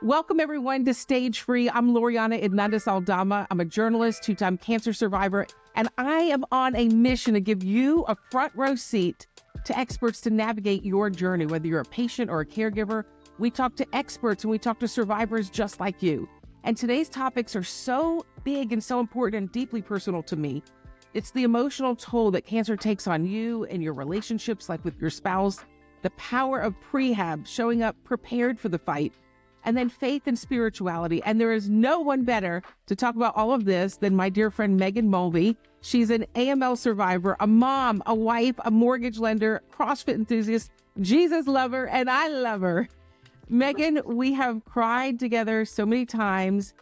Welcome, everyone, to Stage Free. I'm Loriana Aldama. I'm a journalist, two-time cancer survivor, and I am on a mission to give you a front row seat to experts to navigate your journey. Whether you're a patient or a caregiver, we talk to experts and we talk to survivors just like you. And today's topics are so big and so important and deeply personal to me. It's the emotional toll that cancer takes on you and your relationships, like with your spouse, the power of Prehab, showing up prepared for the fight, and then faith and spirituality. And there is no one better to talk about all of this than my dear friend, Megan Mulvey. She's an AML survivor, a mom, a wife, a mortgage lender, CrossFit enthusiast, Jesus lover, and I love her. Megan, we have cried together so many times,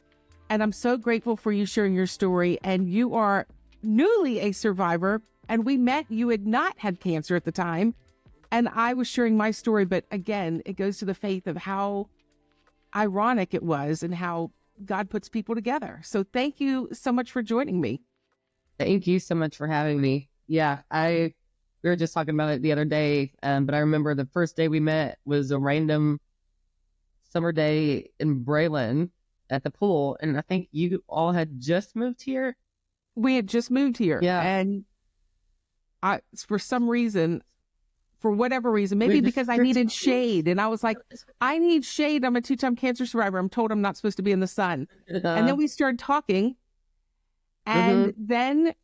and I'm so grateful for you sharing your story. And you are newly a survivor, and we met, you had not had cancer at the time, and I was sharing my story. But again, it goes to the faith of how ironic it was and how God puts people together. So thank you so much for joining me. Thank you so much for having me. Yeah, we were just talking about it the other day, but I remember the first day we met was a random summer day in Braylon at the pool, and I think you all had just moved here. We had just moved here, yeah, and for whatever reason, maybe because I needed shade. And I was like, I need shade. I'm a two-time cancer survivor. I'm told I'm not supposed to be in the sun. And then we started talking. And then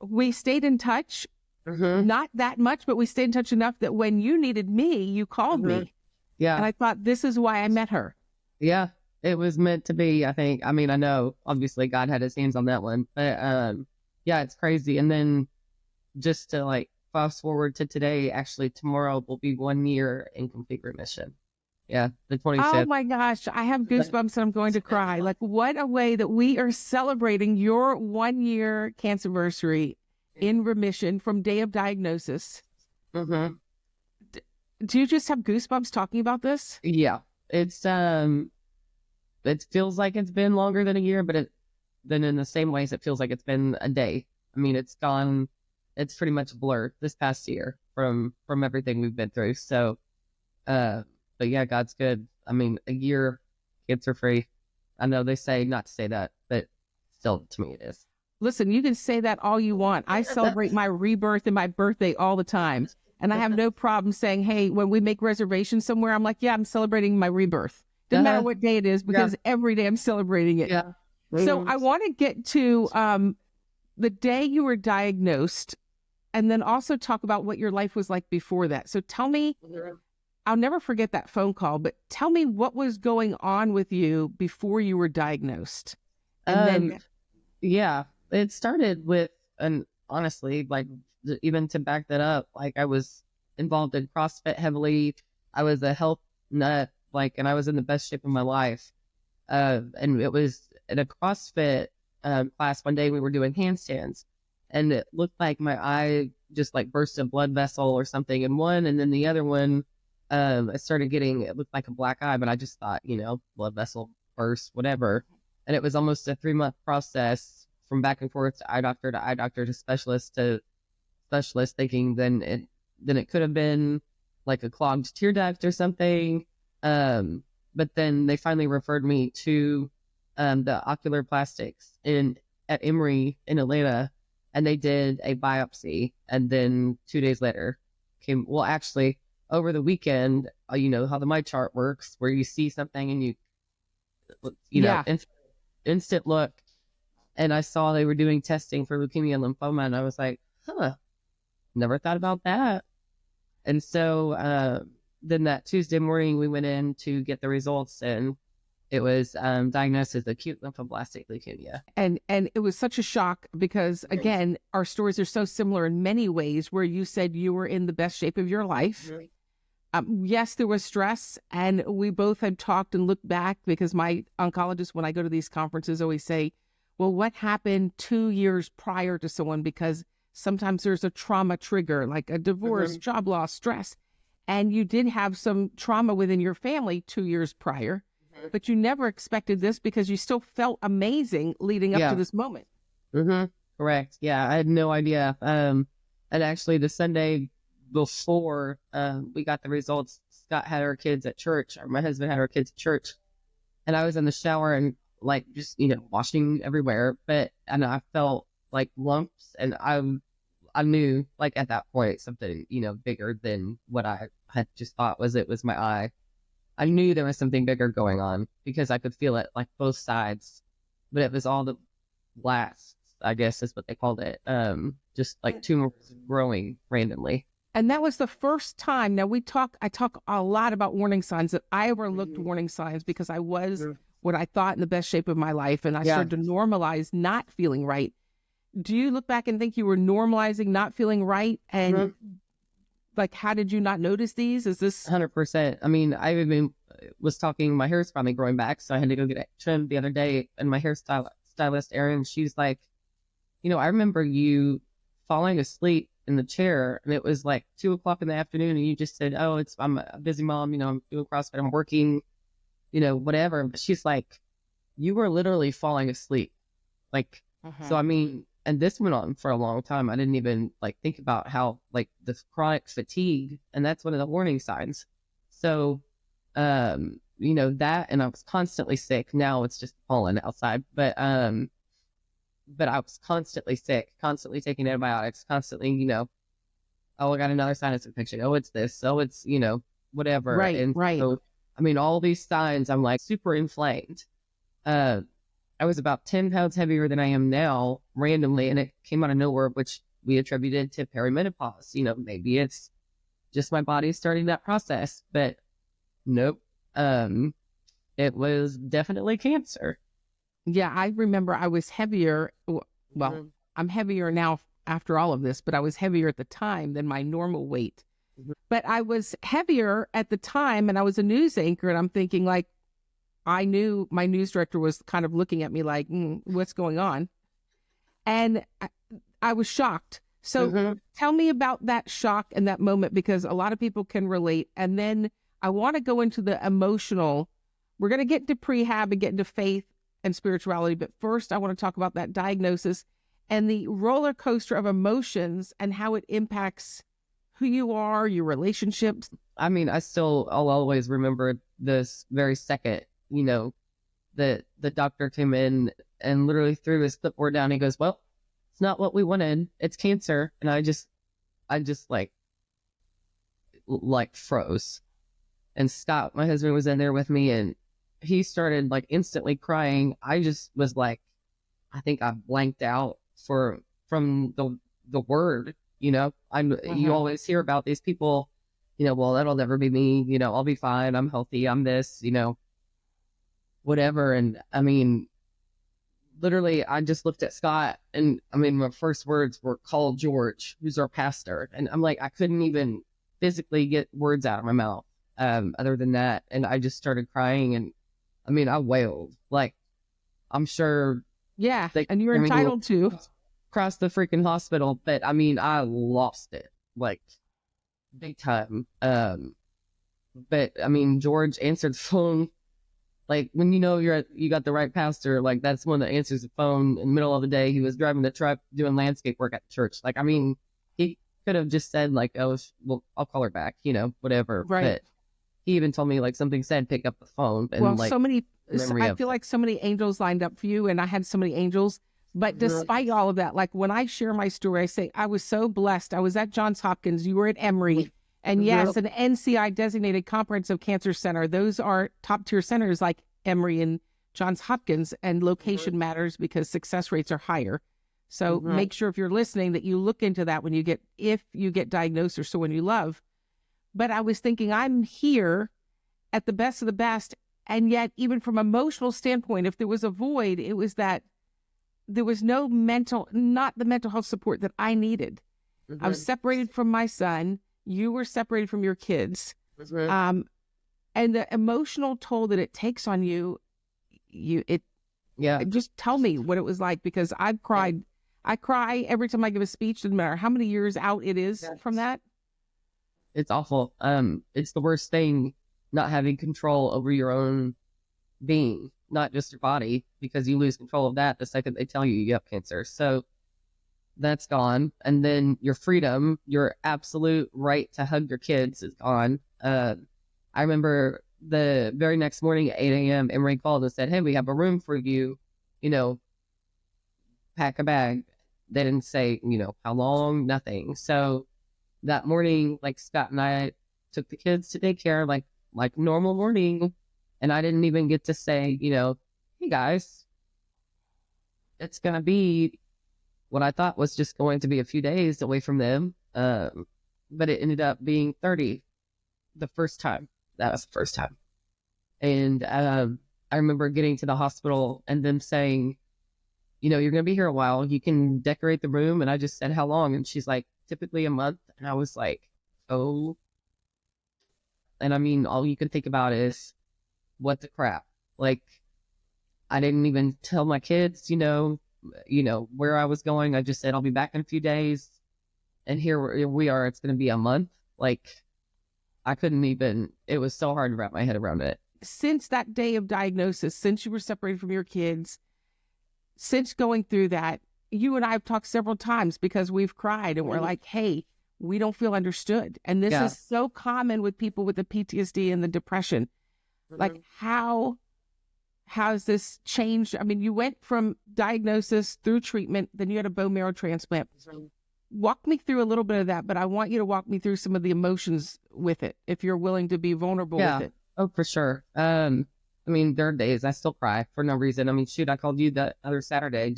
we stayed in touch. Not that much, but we stayed in touch enough that when you needed me, you called me. Yeah. And I thought, this is why I met her. Yeah, it was meant to be, I think. I mean, I know, obviously, God had his hands on that one. But yeah, it's crazy. And then just to fast forward to today, actually tomorrow will be 1 year in complete remission. Yeah, the 25th. Oh my gosh, I have goosebumps and I'm going to cry. Like, what a way that we are celebrating your 1 year cancerversary in remission from day of diagnosis. Do you just have goosebumps talking about this? Yeah, it feels like it's been longer than a year, but then in the same ways it feels like it's been a day. I mean, it's pretty much blurred this past year from everything we've been through. So, but yeah, God's good. I mean, a year cancer free. I know they say not to say that, but still, to me, it is. Listen, you can say that all you want. I celebrate my rebirth and my birthday all the time. And I have no problem saying, hey, when we make reservations somewhere, I'm like, yeah, I'm celebrating my rebirth. Doesn't matter what day it is, because every day I'm celebrating it. Yeah. So I want to get to the day you were diagnosed, and then also talk about what your life was like before that. So tell me, I'll never forget that phone call, but tell me what was going on with you before you were diagnosed. And then, yeah, it started with, and honestly, even to back that up, I was involved in CrossFit heavily. I was a health nut, and I was in the best shape of my life. And it was in a CrossFit class one day, we were doing handstands. And it looked like my eye just burst a blood vessel or something in one. And then the other one, it looked like a black eye, but I just thought, blood vessel burst, whatever. And it was almost a 3-month process from back and forth to eye doctor to specialist, thinking then it could have been like a clogged tear duct or something. But then they finally referred me to the ocular plastics at Emory in Atlanta. And they did a biopsy, and then 2 days later actually over the weekend, you know how the my chart works, where you see something and instant look. And I saw they were doing testing for leukemia and lymphoma, and I was like, never thought about that. And so then that Tuesday morning, we went in to get the results, and it was diagnosed as acute lymphoblastic leukemia. And it was such a shock because, again, our stories are so similar in many ways, where you said you were in the best shape of your life. Yes, there was stress, and we both had talked and looked back, because my oncologist, when I go to these conferences, always say, well, what happened 2 years prior to someone? Because sometimes there's a trauma trigger, like a divorce, job loss, stress. And you did have some trauma within your family 2 years prior. But you never expected this, because you still felt amazing leading up to this moment. Correct. Yeah, I had no idea. And actually the Sunday before we got the results, Scott had our kids at church, or my husband had our kids at church. and I was in the shower and like just, washing everywhere. And I felt like lumps, and I knew like at that point something, bigger than what I had just thought it was my eye. I knew there was something bigger going on because I could feel it like both sides, but it was all the blasts, I guess is what they called it. Just like tumors growing randomly. And that was the first time. Now I talk a lot about warning signs, that I overlooked warning signs because I was what I thought in the best shape of my life. And I started to normalize not feeling right. Do you look back and think you were normalizing not feeling right? And like, how did you not notice these? Is this 100%? I mean, I even was talking, my hair's finally growing back, so I had to go get it trimmed the other day. And my hairstylist, Erin, she's like, I remember you falling asleep in the chair, and it was like 2:00 in the afternoon, and you just said, "Oh, I'm a busy mom, I'm doing CrossFit, I'm working, whatever." But she's like, "You were literally falling asleep." Like, so I mean, and this went on for a long time. I didn't even like think about how like this chronic fatigue, and that's one of the warning signs. So, that, and I was constantly sick. Now it's just pollen outside, but I was constantly sick, constantly taking antibiotics, constantly, oh, I got another sinus infection. Oh, it's this. Oh, it's, whatever. Right, and right. So, I mean, all these signs, I'm like super inflamed. I was about 10 pounds heavier than I am now randomly, and it came out of nowhere, which we attributed to perimenopause. Maybe it's just my body starting that process, but nope. It was definitely cancer. Yeah, I remember I was heavier. Well, I'm heavier now after all of this, but I was heavier at the time than my normal weight. But I was heavier at the time, and I was a news anchor, and I'm thinking like, I knew my news director was kind of looking at me like, what's going on? And I was shocked. So tell me about that shock and that moment, because a lot of people can relate. And then I want to go into the emotional. We're going to get into prehab and get into faith and spirituality. But first, I want to talk about that diagnosis and the roller coaster of emotions and how it impacts who you are, your relationships. I mean, I'll always remember this very second, the doctor came in and literally threw his clipboard down. He goes, "Well, it's not what we wanted. It's cancer." And I just like froze. And Scott, my husband, was in there with me, and he started like instantly crying. I just was like, I think I blanked out from the word, you always hear about these people, well, that'll never be me, I'll be fine. I'm healthy. I'm this, whatever. And I mean, literally, I just looked at Scott, and I mean, my first words were, "Call George, who's our pastor." And I'm like, I couldn't even physically get words out of my mouth other than that. And I just started crying, and I mean, I wailed. Like, I'm sure. Yeah, and you're entitled to. Across the freaking hospital. But I mean, I lost it, like, big time. But I mean, George answered the phone. Like, when you got the right pastor, like, that's one that answers the phone in the middle of the day. He was driving the truck doing landscape work at the church. Like, I mean, he could have just said, like, "Oh, well, I'll call her back," whatever. Right. But he even told me, like, something said, "Pick up the phone." And, well, like, I feel like so many angels lined up for you, and I had so many angels. But despite all of that, like, when I share my story, I say, I was so blessed. I was at Johns Hopkins. You were at Emory. And yes, an NCI designated comprehensive cancer center. Those are top tier centers like Emory and Johns Hopkins, and location matters because success rates are higher. So make sure, if you're listening, that you look into that if you get diagnosed or someone you love. But I was thinking, I'm here at the best of the best. And yet, even from an emotional standpoint, if there was a void, it was that there was not the mental health support that I needed. I was separated from my son. You were separated from your kids. And the emotional toll that it takes on you, just tell me what it was like, because I've cried. I cry every time I give a speech, no matter how many years out it is from that. It's awful. It's the worst thing, not having control over your own being, not just your body, because you lose control of that the second they tell you have cancer. So that's gone. And then your freedom, your absolute right to hug your kids is gone. I remember the very next morning at 8 a.m., Emory called and said, hey, we have a room for you, you know, pack a bag. They didn't say, you know, how long, nothing. So that morning, like Scott and I took the kids to daycare, like normal morning. And I didn't even get to say, you know, hey guys, it's going to be what I thought was just going to be a few days away from them. But it ended up being 30 the first time. That was the first time. And I remember getting to the hospital and them saying, you know, you're going to be here a while. You can decorate the room. And I just said, how long? And she's like, typically a month. And I was like, oh. And I mean, all you can think about is, what the crap? Like, I didn't even tell my kids, you know, where I was going. I just said, I'll be back in a few days. And here we are. It's going to be a month. Like, I couldn't even, it was so hard to wrap my head around it. Since that day of diagnosis, since you were separated from your kids, since going through that, you and I have talked several times because we've cried and we're like, hey, we don't feel understood. And this is so common with people with the PTSD and the depression. Like, how has this changed? I mean, you went from diagnosis through treatment, then you had a bone marrow transplant. Walk me through a little bit of that, but I want you to walk me through some of the emotions with it, if you're willing to be vulnerable with it. Oh, for sure. I mean, there are days I still cry for no reason. I mean, shoot, I called you that other Saturday.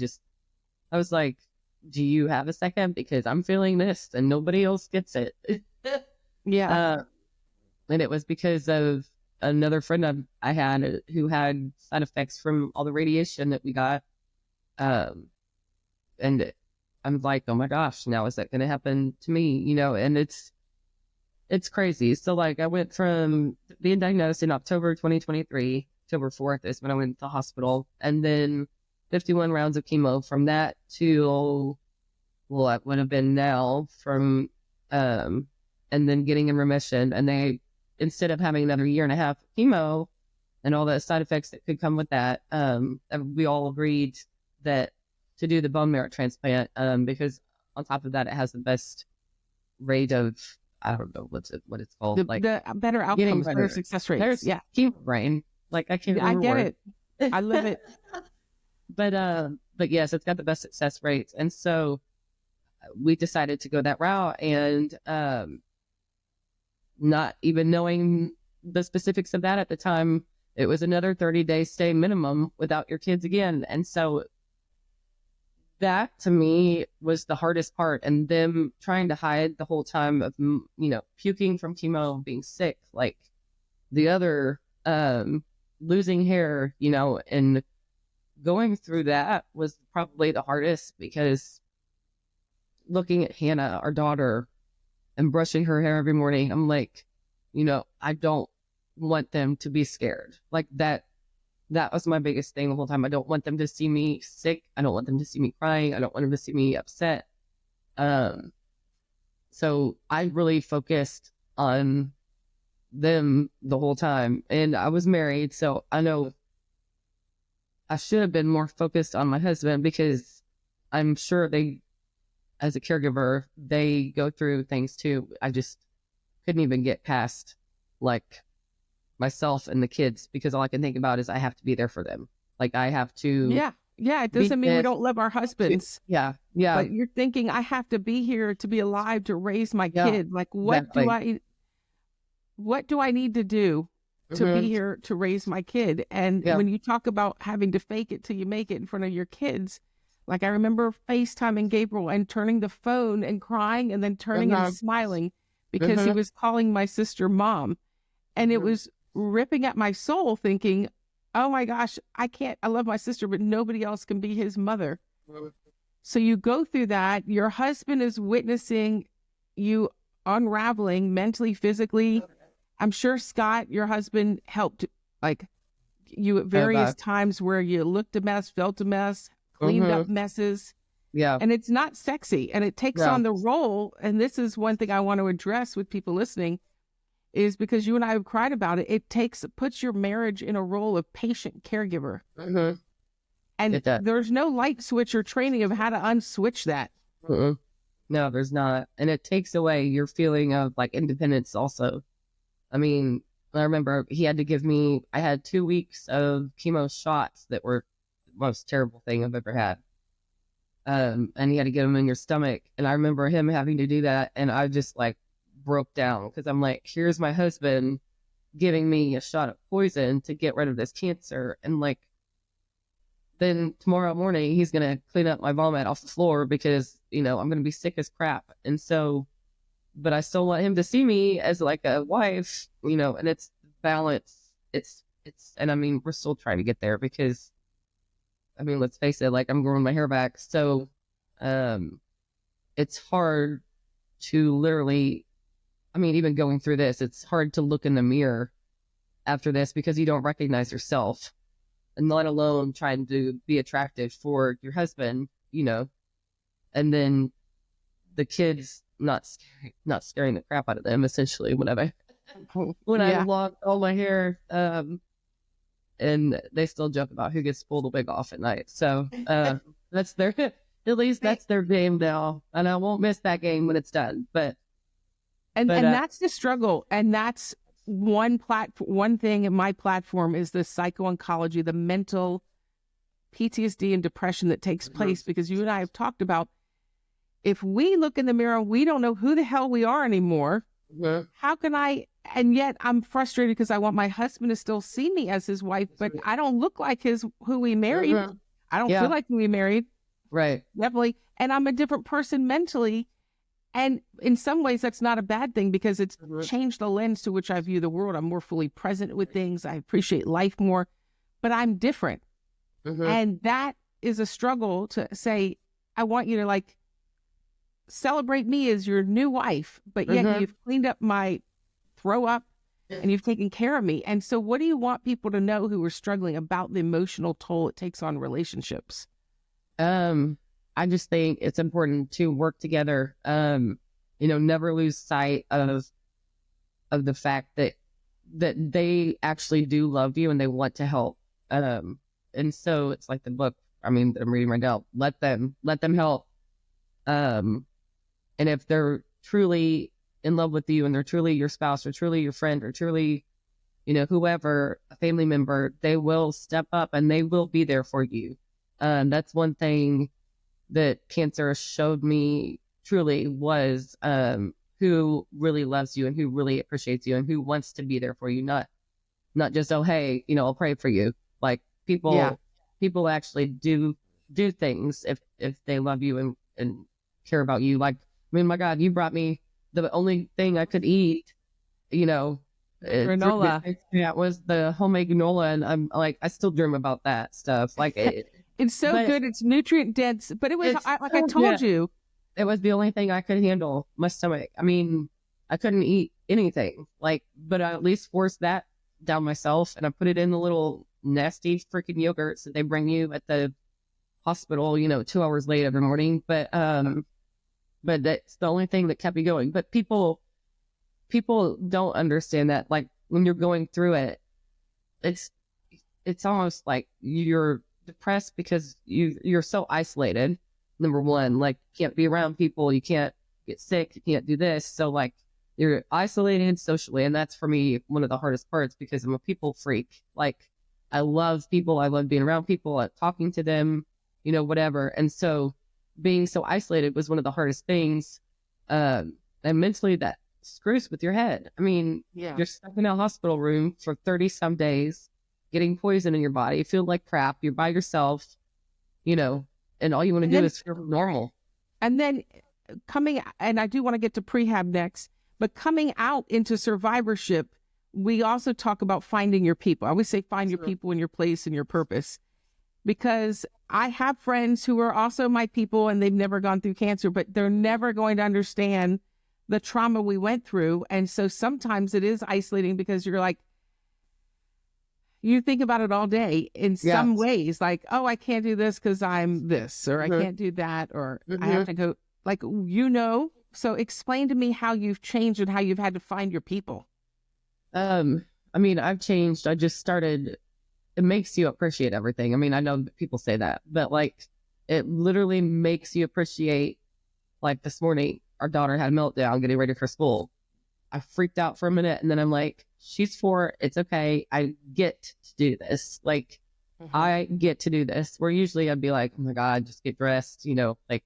I was like, do you have a second? Because I'm feeling this and nobody else gets it. Yeah. And it was because of another friend I had who had side effects from all the radiation that we got. And I'm like, oh my gosh, now is that going to happen to me? You know, and it's crazy. So like, I went from being diagnosed in October 2023, October 4th is when I went to the hospital, and then 51 rounds of chemo from that to what would have been now from, and then getting in remission. And they, instead of having another year and a half of chemo and all the side effects that could come with that, we all agreed that to do the bone marrow transplant, because on top of that, it has the best rate of, I don't know what it's called, the better outcomes, better success rates. There's chemo brain. Like, I can't remember. I get it. I live it. But yes, it's got the best success rates. And so we decided to go that route, and not even knowing the specifics of that at the time, it was another 30-day stay minimum without your kids again. And so that to me was the hardest part, and them trying to hide the whole time of, you know, puking from chemo, being sick, like the other, losing hair, you know, and going through that was probably the hardest, because looking at Hannah, our daughter, and brushing her hair every morning, I'm like, you know, I don't want them to be scared. Like that was my biggest thing the whole time. I don't want them to see me sick. I don't want them to see me crying. I don't want them to see me upset. So I really focused on them the whole time. And I was married, so I know I should have been more focused on my husband, because I'm sure they, as a caregiver, they go through things too. I just couldn't even get past like myself and the kids, because all I can think about is I have to be there for them. Like, I have to. Yeah. It doesn't mean we don't love our husbands. Yeah. But you're thinking, I have to be here to be alive to raise my kid. Like, what do I need to do to be here to raise my kid? And when you talk about having to fake it till you make it in front of your kids, like, I remember FaceTiming Gabriel and turning the phone and crying, and then turning and smiling because he was calling my sister mom. And it was ripping at my soul, thinking, oh my gosh, I love my sister, but nobody else can be his mother. So you go through that. Your husband is witnessing you unraveling mentally, physically. I'm sure Scott, your husband, helped like you at various times where you looked a mess, felt a mess, cleaned up messes. Yeah. And it's not sexy, and it takes on the role. And this is one thing I want to address with people listening, is because you and I have cried about it. It puts your marriage in a role of patient caregiver. And there's no light switch or training of how to unswitch that. No, there's not. And it takes away your feeling of like independence also. I mean, I remember he had to give me, I had 2 weeks of chemo shots that were the most terrible thing I've ever had. And he had to get them in your stomach. And I remember him having to do that. And I just like broke down because I'm like, here's my husband giving me a shot of poison to get rid of this cancer. And like, then tomorrow morning, he's going to clean up my vomit off the floor because, I'm going to be sick as crap. And so, but I still want him to see me as like a wife, and it's balance. And I mean, we're still trying to get there because, I mean, let's face it, like I'm growing my hair back. So, it's hard to literally, I mean, even going through this, it's hard to look in the mirror after this because you don't recognize yourself. And let alone trying to be attractive for your husband, and then the kids not scaring the crap out of them, essentially, I locked all my hair, and they still joke about who gets pulled a wig off at night. So that's at least that's their game now, and I won't miss that game when it's done. But that's the struggle, and that's one thing in my platform is the psycho-oncology, the mental PTSD and depression that takes place, because you and I have talked about, if we look in the mirror, we don't know who the hell we are anymore. How can I, and yet I'm frustrated because I want my husband to still see me as his wife, but I don't look like who we married. I don't feel like we married. Right. Definitely. And I'm a different person mentally. And in some ways, that's not a bad thing because it's changed the lens to which I view the world. I'm more fully present with things. I appreciate life more, but I'm different. And that is a struggle to say, I want you to like celebrate me as your new wife, but yet you've cleaned up my throw up and you've taken care of me. And so what do you want people to know who are struggling about the emotional toll it takes on relationships? I just think it's important to work together. Never lose sight of the fact that they actually do love you and they want to help. And so it's like the book, I mean, that I'm reading right now, let them help. And if they're truly in love with you and they're truly your spouse or truly your friend or truly, whoever, a family member, they will step up and they will be there for you. That's one thing that cancer showed me truly was who really loves you and who really appreciates you and who wants to be there for you, not just, oh, hey, I'll pray for you. Like people actually do things if they love you and care about you. Like, I mean, my God, you brought me the only thing I could eat, granola. That was the homemade granola, and I'm like, I still dream about that stuff. Like it's so good. It's nutrient dense, but it was like I told you, it was the only thing I could handle. My stomach. I mean, I couldn't eat anything. Like, but I at least forced that down myself, and I put it in the little nasty freaking yogurts that they bring you at the hospital. 2 hours late every morning. But that's the only thing that kept me going. But people don't understand that. Like when you're going through it, it's almost like you're depressed because you're so isolated. Number one, like you can't be around people, you can't get sick, you can't do this. So like you're isolated socially, and that's for me one of the hardest parts because I'm a people freak. Like I love people, I love being around people, talking to them, whatever. And so being so isolated was one of the hardest things. And mentally that screws with your head. I mean, you're stuck in a hospital room for 30 some days, getting poison in your body, you feel like crap, you're by yourself, and all you want to do is feel normal. And then and I do want to get to prehab next, but coming out into survivorship, we also talk about finding your people. I always say find your people and your place and your purpose, because I have friends who are also my people and they've never gone through cancer, but they're never going to understand the trauma we went through. And so sometimes it is isolating because you're like, you think about it all day in some ways, like, oh, I can't do this because I'm this, or I can't do that, or I have to go, like, so explain to me how you've changed and how you've had to find your people. I mean, I've changed. I just started, it makes you appreciate everything. I mean, I know people say that, but like, it literally makes you appreciate, like this morning, our daughter had a meltdown getting ready for school. I freaked out for a minute, and then I'm like, she's 4. It's okay. I get to do this. Like, I get to do this. Where usually I'd be like, oh my God, just get dressed, like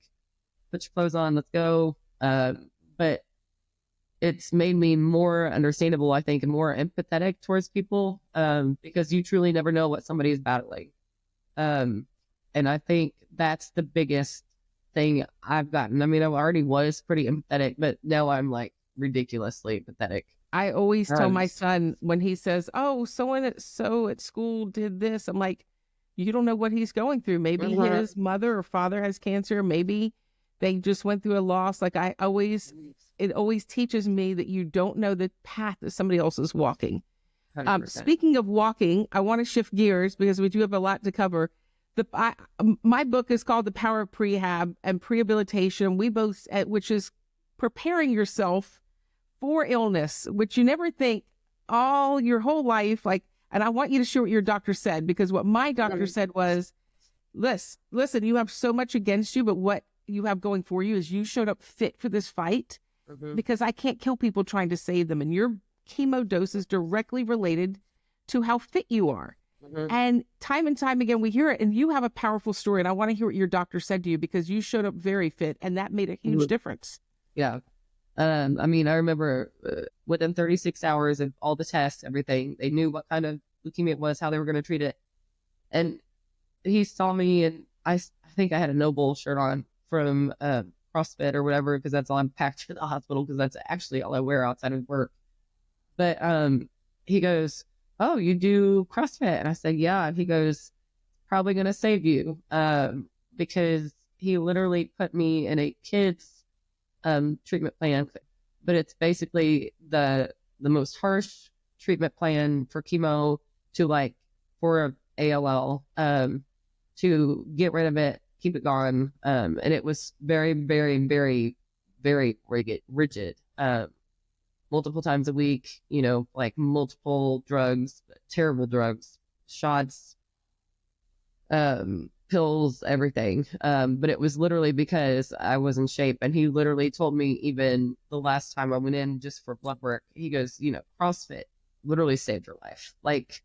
put your clothes on, let's go. But it's made me more understandable, I think, and more empathetic towards people, because you truly never know what somebody is battling. And I think that's the biggest thing I've gotten. I mean, I already was pretty empathetic, but now I'm like ridiculously pathetic. I always tell my son when he says, oh, so at school did this, I'm like, you don't know what he's going through. Maybe his mother or father has cancer. Maybe they just went through a loss. Like it always teaches me that you don't know the path that somebody else is walking. Speaking of walking, I want to shift gears because we do have a lot to cover. My book is called The Power of Prehab and Prehabilitation. Which is preparing yourself for illness, which you never think all your whole life. And I want you to share what your doctor said, because what my doctor said was, listen, you have so much against you, but what you have going for you is you showed up fit for this fight, because I can't kill people trying to save them. And your chemo dose is directly related to how fit you are. And time again, we hear it, and you have a powerful story. And I want to hear what your doctor said to you, because you showed up very fit, and that made a huge difference. Yeah. I mean, I remember within 36 hours of all the tests, everything, they knew what kind of leukemia it was, how they were going to treat it. And he saw me, and I think I had a Noble shirt on from CrossFit or whatever, because that's all I'm packed to the hospital, because that's actually all I wear outside of work. But he goes, oh, you do CrossFit? And I said, yeah. And he goes, probably going to save you, because he literally put me in a kid's treatment plan, but it's basically the most harsh treatment plan for chemo for ALL, to get rid of it, keep it gone. And it was very, very, very, very rigid, multiple times a week, multiple drugs, terrible drugs, shots, pills, everything. But it was literally because I was in shape. And he literally told me, even the last time I went in just for blood work, he goes, CrossFit literally saved your life. Like,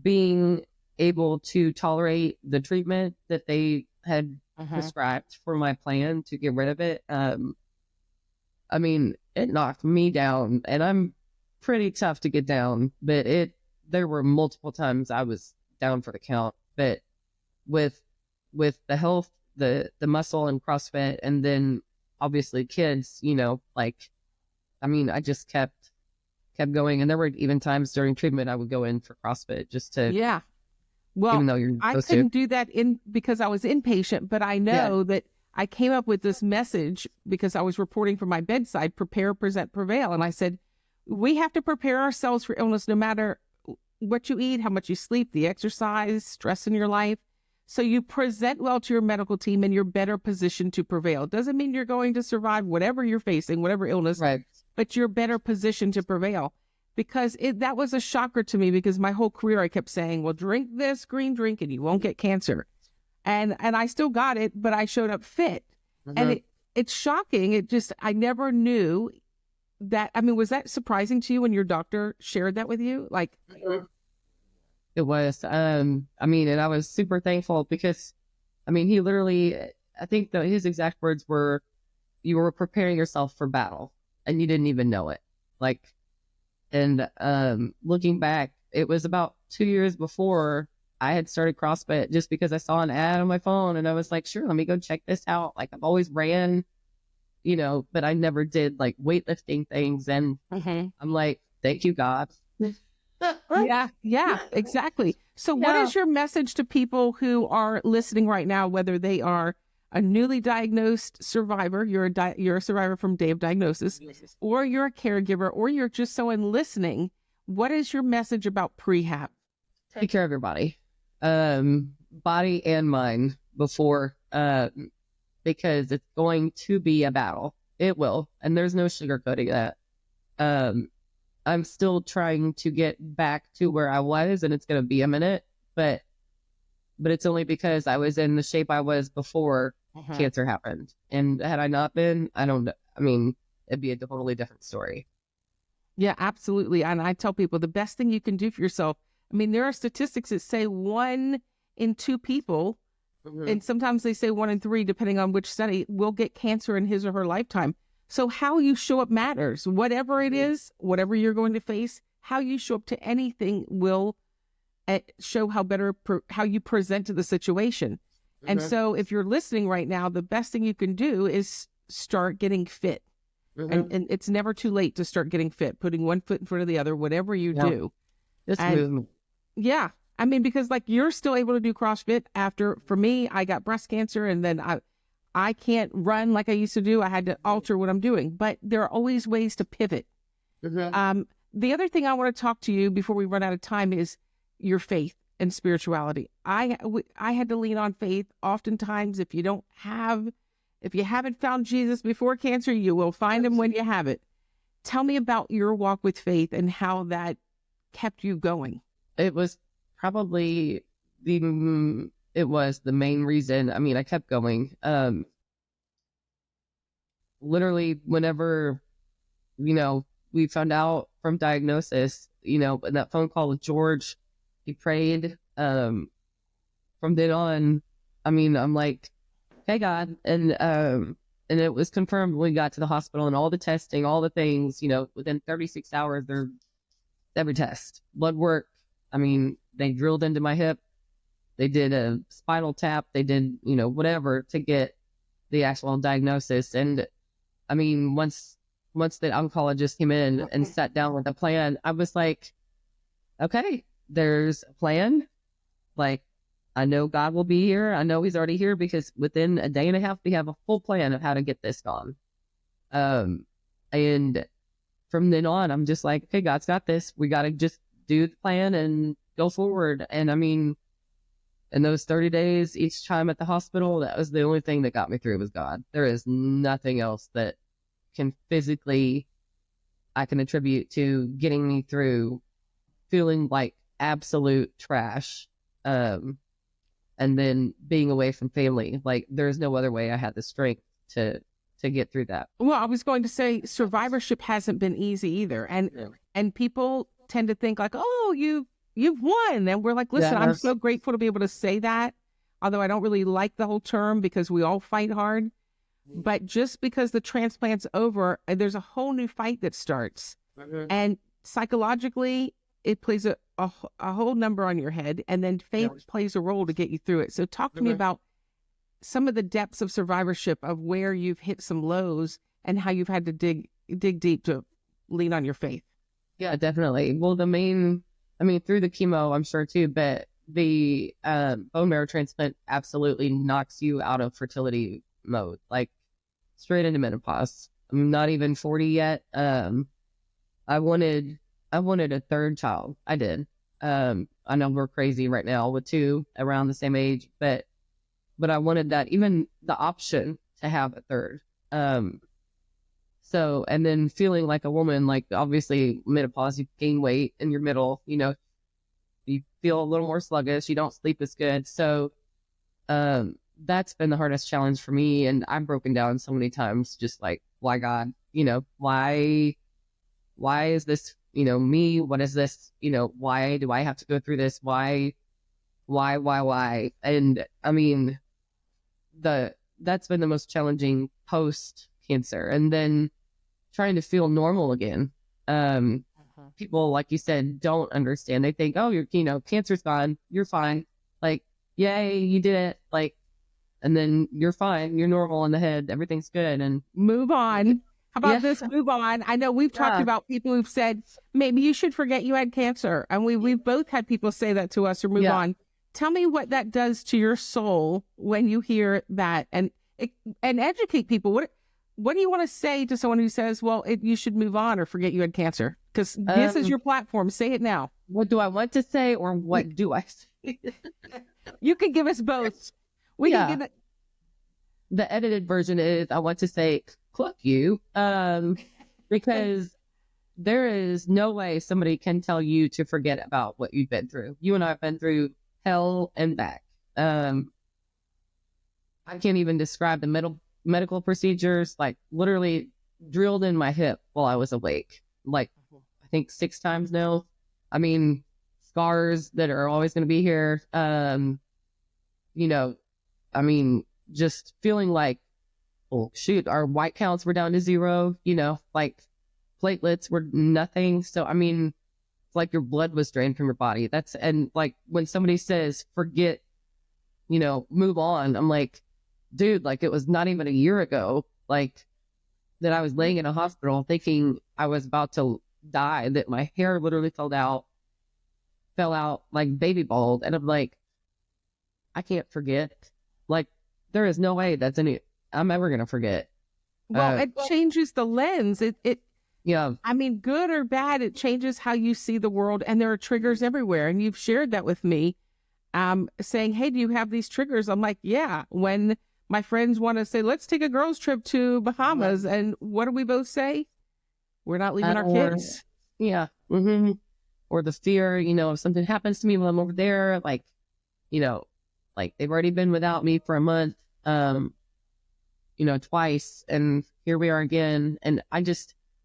being able to tolerate the treatment that they had prescribed for my plan to get rid of it. I mean, it knocked me down, and I'm pretty tough to get down, but there were multiple times I was down for the count. But with the health, the muscle and CrossFit, and then obviously kids, I just kept going. And there were even times during treatment I would go in for CrossFit just to, well, even though you're I couldn't do that because I was inpatient, but I know that I came up with this message because I was reporting from my bedside: prepare, present, prevail. And I said, we have to prepare ourselves for illness, no matter what you eat, how much you sleep, the exercise, stress in your life. So you present well to your medical team, and you're better positioned to prevail. Doesn't mean you're going to survive whatever you're facing, whatever illness, but you're better positioned to prevail. Because that was a shocker to me, because my whole career I kept saying, well, drink this green drink and you won't get cancer. And I still got it, but I showed up fit. And it's shocking. I never knew that. I mean, was that surprising to you when your doctor shared that with you? It was, and I was super thankful, because, he literally, I think his exact words were, you were preparing yourself for battle and you didn't even know it. And looking back, it was about 2 years before I had started CrossFit, just because I saw an ad on my phone and I was like, sure, let me go check this out. I've always ran, but I never did weightlifting things. And I'm like, thank you, God. Yeah, exactly. So what is your message to people who are listening right now, whether they are a newly diagnosed survivor, you're a survivor from day of diagnosis, or you're a caregiver, or you're just someone listening? What is your message about prehab? Take care of your body, body and mind before, because it's going to be a battle. It will, and there's no sugarcoating that. I'm still trying to get back to where I was, and it's going to be a minute, but it's only because I was in the shape I was before cancer happened. And had I not been, I don't know. It'd be a totally different story. Yeah, absolutely. And I tell people the best thing you can do for yourself. I mean, there are statistics that say 1 in 2 people, Mhm. and sometimes they say 1 in 3, depending on which study, will get cancer in his or her lifetime. So how you show up matters. Whatever it is, whatever you're going to face, how you show up to anything will show how you present to the situation. And Mhm. so if you're listening right now, the best thing you can do is start getting fit. And, Mhm. and it's never too late to start getting fit, putting one foot in front of the other, whatever you Yeah. do. Just And movement. yeah, I mean, because like you're still able to do CrossFit after, for me, I got breast cancer and then I can't run like I used to do. I had to alter what I'm doing, but there are always ways to pivot. Mhm. The other thing I want to talk to you before we run out of time is your faith and spirituality. I had to lean on faith. Oftentimes, if you haven't found Jesus before cancer, you will find him when you have it. Tell me about your walk with faith and how that kept you going. It was probably it was the main reason. I mean, I kept going. Literally whenever, we found out from diagnosis, in that phone call with George, he prayed. From then on, I mean, I'm like, hey God. And it was confirmed when we got to the hospital and all the testing, all the things, within 36 hours, they're every test, blood work. I mean, they drilled into my hip. They did a spinal tap. They did, whatever to get the actual diagnosis. And I mean, once the oncologist came in and sat down with a plan, I was like, okay, there's a plan. Like, I know God will be here. I know he's already here because within a day and a half, we have a full plan of how to get this gone. And from then on, I'm just like, okay, God's got this. We got to just do the plan and go forward. And I mean, in those 30 days, each time at the hospital, that was the only thing that got me through was God. There is nothing else that I can attribute to getting me through feeling like absolute trash. And then being away from family. Like, there's no other way I had the strength to get through that. Well, I was going to say survivorship hasn't been easy either. And people tend to think like, oh, you've won. And we're like, listen, I'm so grateful to be able to say that. Although I don't really like the whole term because we all fight hard. But just because the transplant's over, there's a whole new fight that starts. And psychologically, it plays a whole number on your head. And then faith plays a role to get you through it. So talk to me about some of the depths of survivorship, of where you've hit some lows and how you've had to dig deep to lean on your faith. Yeah, definitely. Well, through the chemo, I'm sure too, but the bone marrow transplant absolutely knocks you out of fertility mode, like straight into menopause. I'm not even 40 yet. I wanted a third child. I did. I know we're crazy right now with 2 around the same age, but I wanted that, even the option to have a third. So, and then feeling like a woman, like obviously menopause, you gain weight in your middle, you feel a little more sluggish, you don't sleep as good. So, that's been the hardest challenge for me. And I've broken down so many times, just like, why God, why is this, me? What is this? Why do I have to go through this? Why? And I mean, that's been the most challenging post cancer. And then trying to feel normal again. People, like you said, don't understand. They think, oh, cancer's gone. You're fine. Like, yay, you did it. Like, and then you're fine. You're normal in the head. Everything's good. And move on. How about this? Move on. I know we've talked about people who've said, maybe you should forget you had cancer. And we've both had people say that to us, or move on. Tell me what that does to your soul when you hear that, and educate people. What do you want to say to someone who says, well, you should move on or forget you had cancer? Because this is your platform. Say it now. What do I want to say, or what do I say? You can give us both. We can give it. The edited version is, I want to say, cluck you, because there is no way somebody can tell you to forget about what you've been through. You and I have been through hell and back. I can't even describe the medical procedures, like literally drilled in my hip while I was awake. Like, think 6 times now. I mean, scars that are always going to be here. You know, I mean, just feeling like, oh, shoot, our white counts were down to 0, you know, like platelets were nothing. So, I mean, it's like your blood was drained from your body. And like when somebody says, forget, you know, move on, I'm like, dude, like it was not even a year ago, like that I was laying in a hospital thinking I was about to die, that my hair literally fell out like baby bald. And I'm like, I can't forget. Like, there is no way I'm ever going to forget. Well, it changes the lens. Yeah. I mean, good or bad, it changes how you see the world. And there are triggers everywhere. And you've shared that with me, saying, hey, do you have these triggers? I'm like, yeah. When my friends want to say, let's take a girls trip to Bahamas. And what do we both say? We're not leaving our kids. Yeah. Mm-hmm. Or the fear, you know, if something happens to me while I'm over there, like, you know, like they've already been without me for a month, you know, twice. And here we are again. And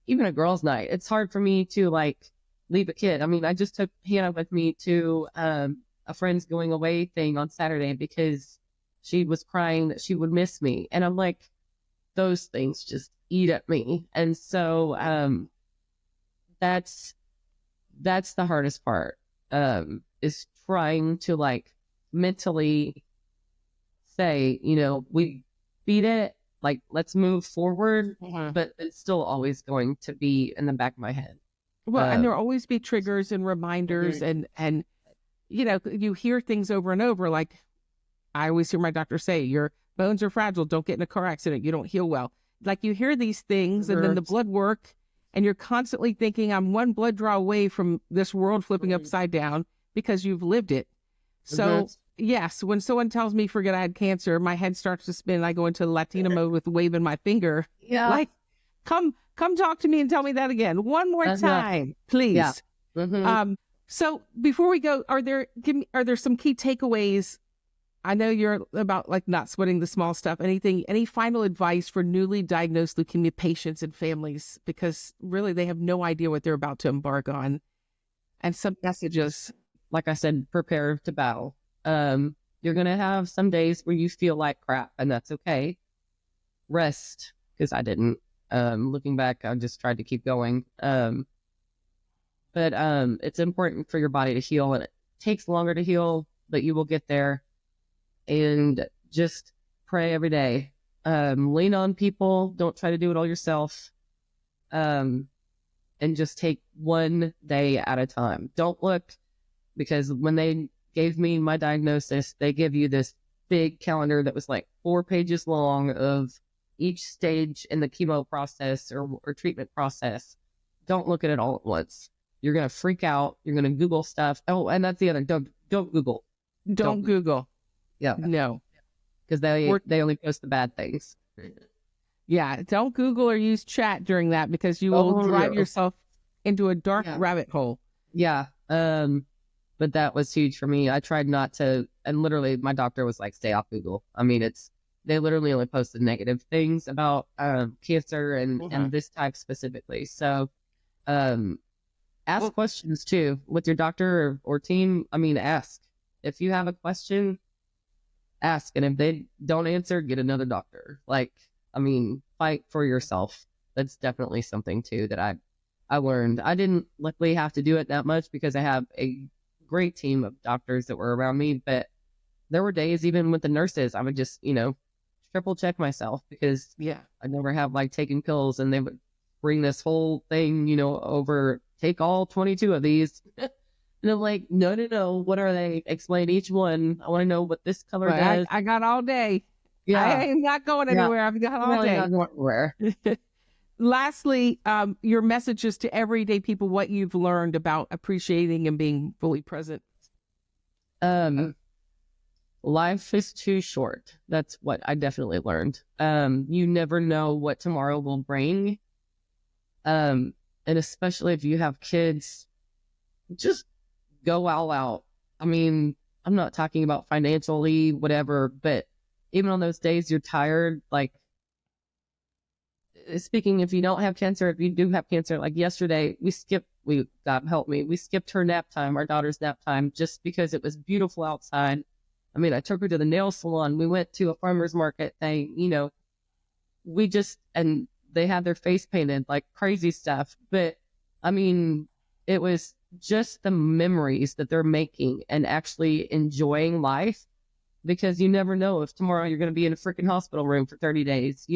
even a girls' night, it's hard for me to like leave a kid. I mean, I just took Hannah with me to a friend's going away thing on Saturday because she was crying that she would miss me. And I'm like, those things just eat at me. And so that's the hardest part, is trying to like mentally say, you know, we beat it, like let's move forward, but it's still always going to be in the back of my head. Well, and there'll always be triggers and reminders, and you know, you hear things over and over. Like I always hear my doctor say, your bones are fragile, don't get in a car accident, you don't heal well. Like you hear these things, and then the blood work, and you're constantly thinking, I'm one blood draw away from this world flipping upside down, because you've lived it. So yes, when someone tells me, forget I had cancer, my head starts to spin. I go into Latina mode with waving my finger. Yeah. Like, come talk to me and tell me that again. One more time, please. Yeah. Mm-hmm. So before we go, are there some key takeaways? I know you're about like not sweating the small stuff. Any final advice for newly diagnosed leukemia patients and families? Because really they have no idea what they're about to embark on. And some messages. Like I said, prepare to battle. You're going to have some days where you feel like crap, and that's okay. Rest, because I didn't. Looking back, I just tried to keep going. But it's important for your body to heal, and it takes longer to heal, but you will get there. And just pray every day. Lean on people. Don't try to do it all yourself. And just take one day at a time. Don't look, because when they gave me my diagnosis, they give you this big calendar that was like 4 pages long of each stage in the chemo process or treatment process. Don't look at it all at once. You're going to freak out. You're going to Google stuff. Oh, and that's the other. Don't Google. Don't Google. Yeah. No. Because they only post the bad things. Yeah. Don't Google or use chat during that, because you will drive yourself into a dark rabbit hole. Yeah. But that was huge for me. I tried not to, and literally my doctor was like, stay off Google. I mean, they literally only posted negative things about cancer and this type specifically. So ask questions too with your doctor or team. I mean, ask. If you have a question, ask. And if they don't answer, get another doctor. Like, I mean, fight for yourself. That's definitely something too that I learned. I didn't luckily have to do it that much because I have a great team of doctors that were around me, but there were days even with the nurses, I would just, you know, triple check myself, because I never have like taken pills, and they would bring this whole thing, you know, over, take all 22 of these. And I'm like, no, what are they? Explain each one. I want to know what this color does. I got all day. Yeah. I am not going anywhere. I've got all day. Not going anywhere. Lastly, your messages to everyday people, what you've learned about appreciating and being fully present. Life is too short. That's what I definitely learned. You never know what tomorrow will bring. And especially if you have kids, just go all out. I mean, I'm not talking about financially, whatever, but even on those days you're tired, like, speaking, if you don't have cancer, if you do have cancer, like yesterday, we skipped God help me, we skipped her nap time, our daughter's nap time, just because it was beautiful outside. I mean, I took her to the nail salon. We went to a farmer's market thing, and they had their face painted, like crazy stuff. But I mean, it was just the memories that they're making and actually enjoying life, because you never know if tomorrow you're going to be in a freaking hospital room for 30 days,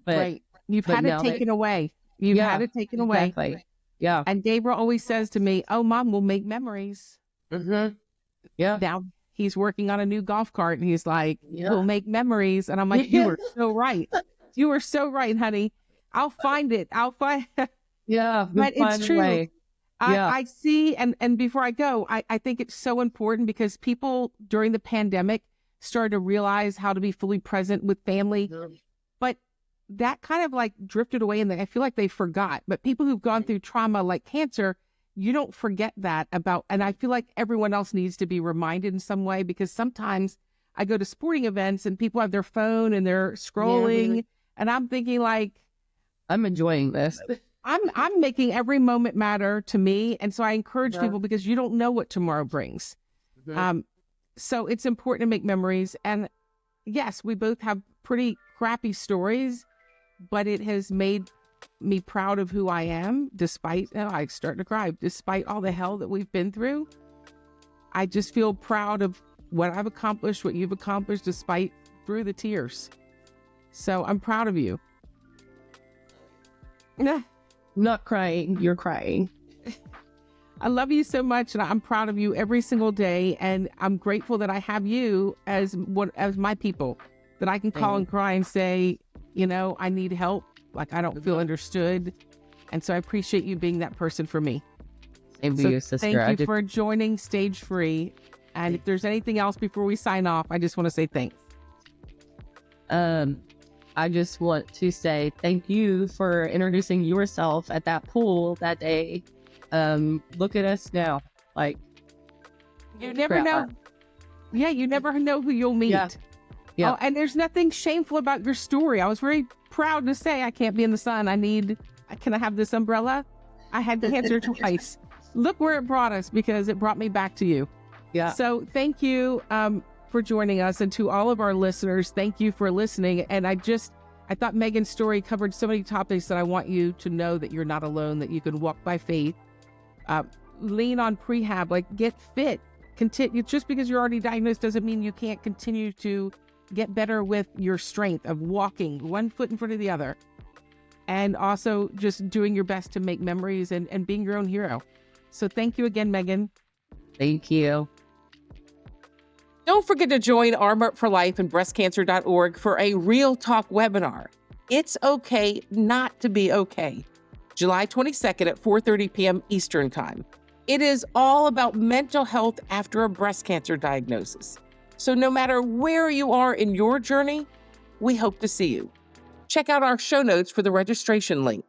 but Right. You've had it taken away. You've had it taken away. Exactly. Yeah. And Gabriel always says to me, "Oh, Mom, we'll make memories." Mm-hmm. Yeah. Now he's working on a new golf cart and he's like, Yeah. "We'll make memories." And I'm like, "You were so right. You were so right, honey. I'll find it. I'll find." Yeah. But it's true. Yeah. I see. And before I go, I think it's so important because people during the pandemic started to realize how to be fully present with family. But that kind of like drifted away, and I feel like they forgot. But people who've gone through trauma like cancer, you don't forget that about. And I feel like everyone else needs to be reminded in some way, because sometimes I go to sporting events and people have their phone and they're scrolling, and I'm thinking like, I'm enjoying this. I'm making every moment matter to me. And so I encourage people, because you don't know what tomorrow brings. So it's important to make memories. And yes, we both have pretty crappy stories, but it has made me proud of who I am, despite, I start to cry, despite all the hell that we've been through. I just feel proud of what I've accomplished, what you've accomplished, despite through the tears. So I'm proud of you. Not crying, you're crying. I love you so much, and I'm proud of you every single day. And I'm grateful that I have you as my people, that I can call and cry and say, I need help. Like, I don't feel understood. And so I appreciate you being that person for me. Same to you, sister. Thank you for joining Stage Free. And if there's anything else before we sign off, I just want to say thanks. I just want to say thank you for introducing yourself at that pool that day. Look at us now. Like, you never know. Yeah, you never know who you'll meet. Yeah. Oh, and there's nothing shameful about your story. I was very proud to say, I can't be in the sun. Can I have this umbrella? I had cancer twice. Look where it brought us, because it brought me back to you. Yeah. So thank you for joining us. And to all of our listeners, thank you for listening. And I thought Megan's story covered so many topics that I want you to know that you're not alone, that you can walk by faith. Lean on Prehab, like get fit. Continue. Just because you're already diagnosed doesn't mean you can't continue to get better with your strength of walking one foot in front of the other. And also just doing your best to make memories and being your own hero. So thank you again, Megan. Thank you. Don't forget to join Armor Up for Life and breastcancer.org for a Real Talk webinar. It's okay not to be okay. July 22nd at 4:30 p.m. Eastern Time. It is all about mental health after a breast cancer diagnosis. So no matter where you are in your journey, we hope to see you. Check out our show notes for the registration link.